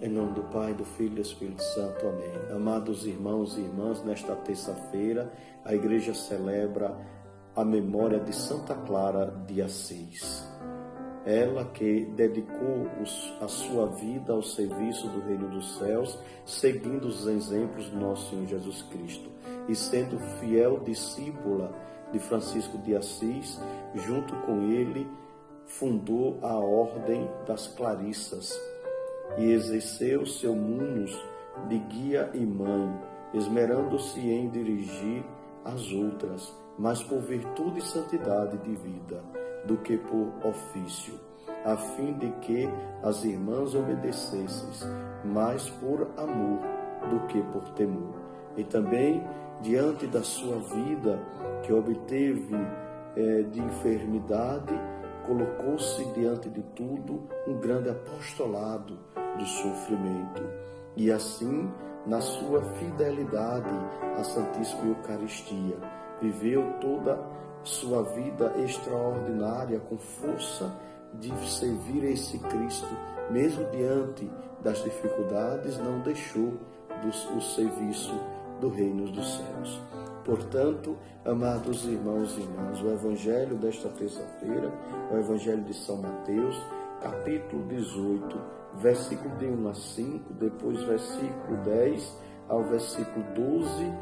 Em nome do Pai, do Filho e do Espírito Santo. Amém. Amados irmãos e irmãs, nesta terça-feira, a Igreja celebra a memória de Santa Clara de Assis. Ela que dedicou a sua vida ao serviço do Reino dos Céus, seguindo os exemplos do nosso Senhor Jesus Cristo. E sendo fiel discípula de Francisco de Assis, junto com ele, fundou a Ordem das Clarissas e exerceu seu munus de guia e mãe, esmerando-se em dirigir as outras, mais por virtude e santidade de vida do que por ofício, a fim de que as irmãs obedecessem, mais por amor do que por temor. E também, diante da sua vida, que obteve de enfermidade, colocou-se diante de tudo um grande apostolado do sofrimento. E assim, na sua fidelidade à Santíssima Eucaristia, viveu toda sua vida extraordinária com força de servir a esse Cristo, mesmo diante das dificuldades, não deixou o serviço do Reino dos Céus. Portanto, amados irmãos e irmãs, o Evangelho desta terça-feira, o Evangelho de São Mateus, capítulo 18, versículo de 1 a 5, depois versículo 10 ao versículo 12,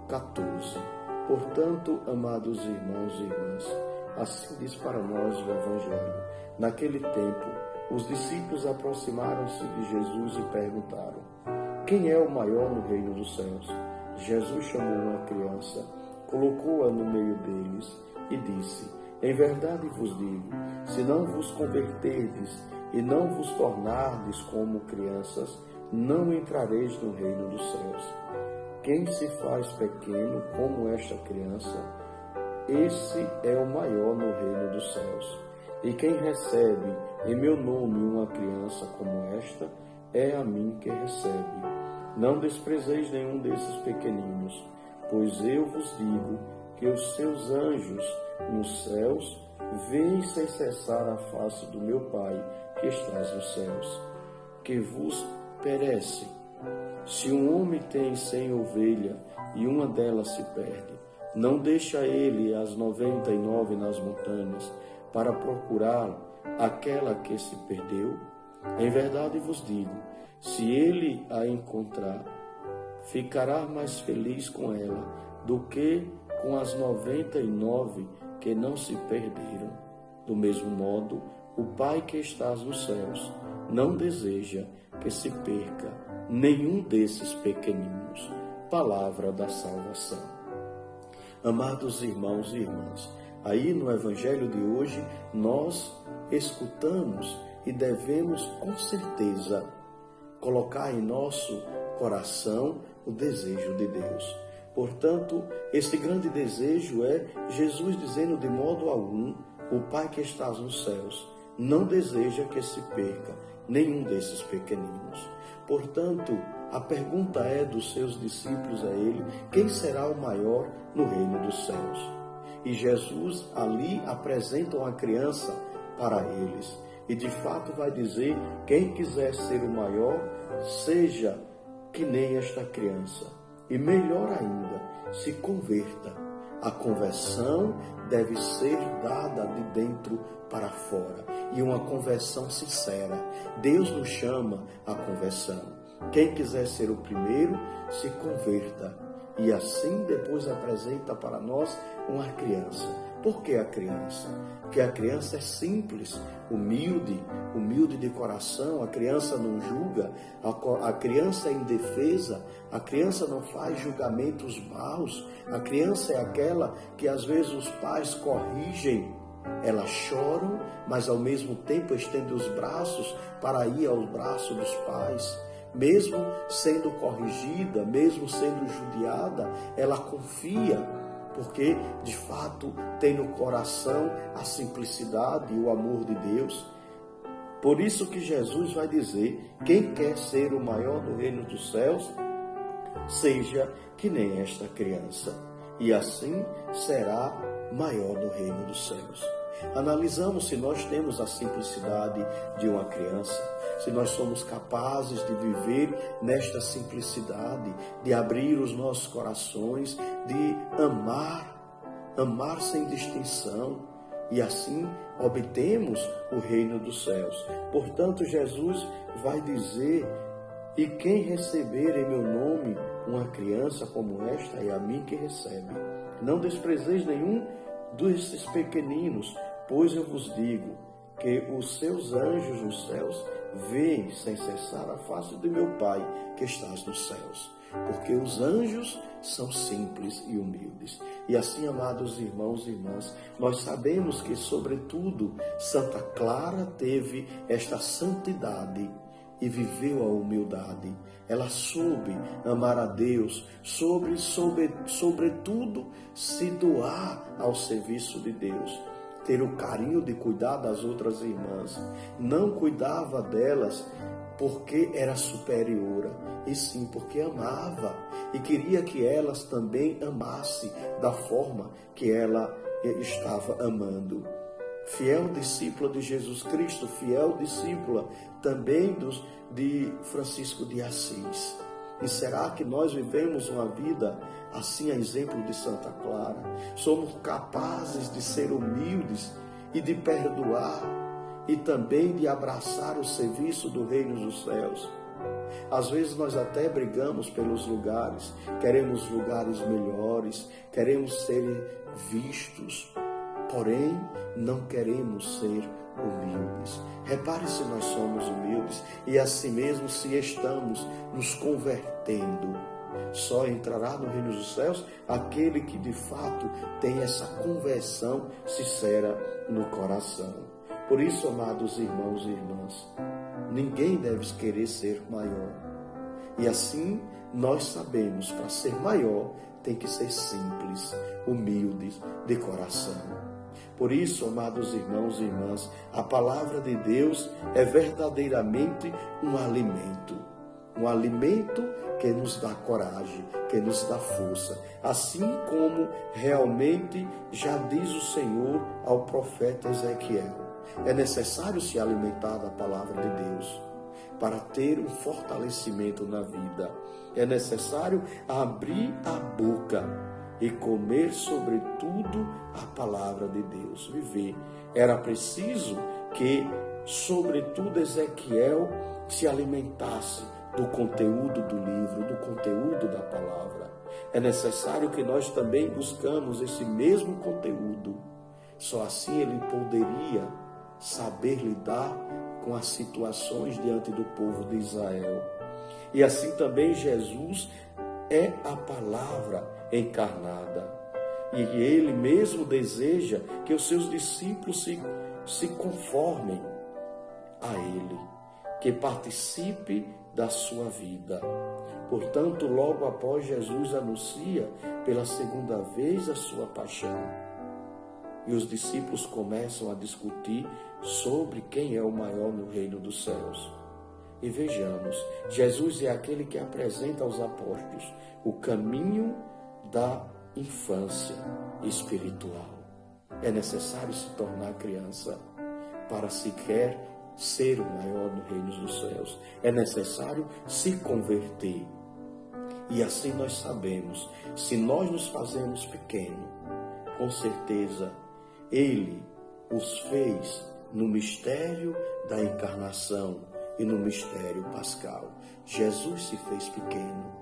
14. Portanto, amados irmãos e irmãs, assim diz para nós o Evangelho. Naquele tempo, os discípulos aproximaram-se de Jesus e perguntaram: quem é o maior no reino dos céus? Jesus chamou uma criança, colocou-a no meio deles e disse: em verdade vos digo, se não vos converterdes e não vos tornardes como crianças, não entrareis no reino dos céus. Quem se faz pequeno como esta criança, esse é o maior no reino dos céus. E quem recebe em meu nome uma criança como esta, é a mim que recebe. Não desprezeis nenhum desses pequeninos, pois eu vos digo que os seus anjos nos céus veem sem cessar a face do meu Pai que estás nos céus, que vos perece. Se um homem tem 100 ovelhas e uma delas se perde, não deixa ele as 99 nas montanhas para procurar aquela que se perdeu? Em verdade vos digo, se ele a encontrar, ficará mais feliz com ela do que com as 99 que não se perderam. Do mesmo modo, o Pai que estás nos céus não deseja que se perca nenhum desses pequeninos. Palavra da salvação. Amados irmãos e irmãs, aí no Evangelho de hoje nós escutamos e devemos com certeza colocar em nosso coração o desejo de Deus. Portanto, esse grande desejo é Jesus dizendo de modo algum: o Pai que estás nos céus não deseja que se perca nenhum desses pequeninos. Portanto, a pergunta é dos seus discípulos a ele: quem será o maior no reino dos céus? E Jesus ali apresenta uma criança para eles. E de fato vai dizer: quem quiser ser o maior, seja que nem esta criança. E melhor ainda, se converta. A conversão deve ser dada de dentro para fora. E uma conversão sincera. Deus nos chama à conversão. Quem quiser ser o primeiro, se converta. E assim depois apresenta para nós uma criança. Por que a criança? Porque a criança é simples, humilde de coração. A criança não julga, a criança é indefesa, a criança não faz julgamentos maus. A criança é aquela que às vezes os pais corrigem, elas choram, mas ao mesmo tempo estendem os braços para ir aos braços dos pais. Mesmo sendo corrigida, mesmo sendo judiada, ela confia, porque de fato tem no coração a simplicidade e o amor de Deus. Por isso que Jesus vai dizer: quem quer ser o maior no reino dos céus, seja que nem esta criança, e assim será maior no reino dos céus. Analisamos se nós temos a simplicidade de uma criança, se nós somos capazes de viver nesta simplicidade, de abrir os nossos corações, de amar sem distinção, e assim obtemos o reino dos céus. Portanto, Jesus vai dizer: e quem receber em meu nome uma criança como esta, é a mim que recebe. Não desprezeis nenhum desses pequeninos, pois eu vos digo que os seus anjos nos céus veem sem cessar a face de meu Pai que estás nos céus. Porque os anjos são simples e humildes. E assim, amados irmãos e irmãs, nós sabemos que, sobretudo, Santa Clara teve esta santidade e viveu a humildade. Ela soube amar a Deus, sobretudo se doar ao serviço de Deus, ter o carinho de cuidar das outras irmãs. Não cuidava delas porque era superior, e sim porque amava e queria que elas também amassem da forma que ela estava amando. Fiel discípula de Jesus Cristo, fiel discípula também de Francisco de Assis. E será que nós vivemos uma vida assim, a exemplo de Santa Clara? Somos capazes de ser humildes e de perdoar e também de abraçar o serviço do reino dos céus? Às vezes nós até brigamos pelos lugares, queremos lugares melhores, queremos ser vistos, porém não queremos ser humildes. Repare se nós somos humildes e assim mesmo se estamos nos convertendo. Só entrará no reino dos céus aquele que de fato tem essa conversão sincera no coração. Por isso, amados irmãos e irmãs, ninguém deve querer ser maior. E assim nós sabemos, para ser maior, tem que ser simples, humildes de coração. Por isso, amados irmãos e irmãs, a palavra de Deus é verdadeiramente um alimento que nos dá coragem, que nos dá força. Assim como realmente já diz o Senhor ao profeta Ezequiel. É necessário se alimentar da palavra de Deus para ter um fortalecimento na vida. É necessário abrir a boca e comer, sobretudo, a palavra de Deus. Viver. Era preciso que, sobretudo, Ezequiel se alimentasse do conteúdo do livro, do conteúdo da palavra. É necessário que nós também buscamos esse mesmo conteúdo. Só assim ele poderia saber lidar com as situações diante do povo de Israel. E assim também Jesus é a palavra encarnada. E ele mesmo deseja que os seus discípulos se conformem a ele, que participe da sua vida. Portanto, logo após Jesus anuncia pela segunda vez a sua paixão. E os discípulos começam a discutir sobre quem é o maior no reino dos céus. E vejamos, Jesus é aquele que apresenta aos apóstolos o caminho da infância espiritual. É necessário se tornar criança para sequer ser o maior no reino dos céus. É necessário se converter. E assim nós sabemos, se nós nos fazemos pequeno, com certeza Ele os fez no mistério da encarnação e no mistério pascal. Jesus se fez pequeno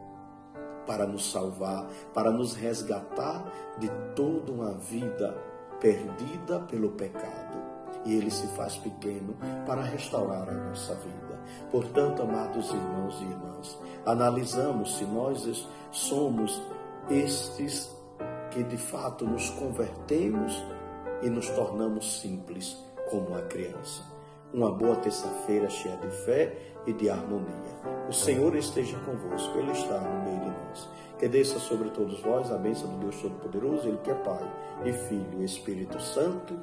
para nos salvar, para nos resgatar de toda uma vida perdida pelo pecado. E Ele se faz pequeno para restaurar a nossa vida. Portanto, amados irmãos e irmãs, analisamos se nós somos estes que de fato nos convertemos e nos tornamos simples como a criança. Uma boa terça-feira cheia de fé e de harmonia. O Senhor esteja convosco, Ele está no meio de nós. Que desça sobre todos vós a bênção do Deus Todo-Poderoso, Ele que é Pai e Filho e Espírito Santo.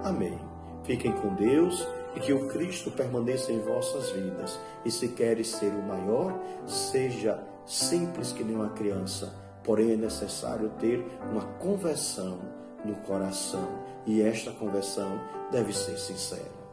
Amém. Fiquem com Deus e que o Cristo permaneça em vossas vidas. E se queres ser o maior, seja simples que nem uma criança. Porém, é necessário ter uma conversão no coração. E esta conversão deve ser sincera.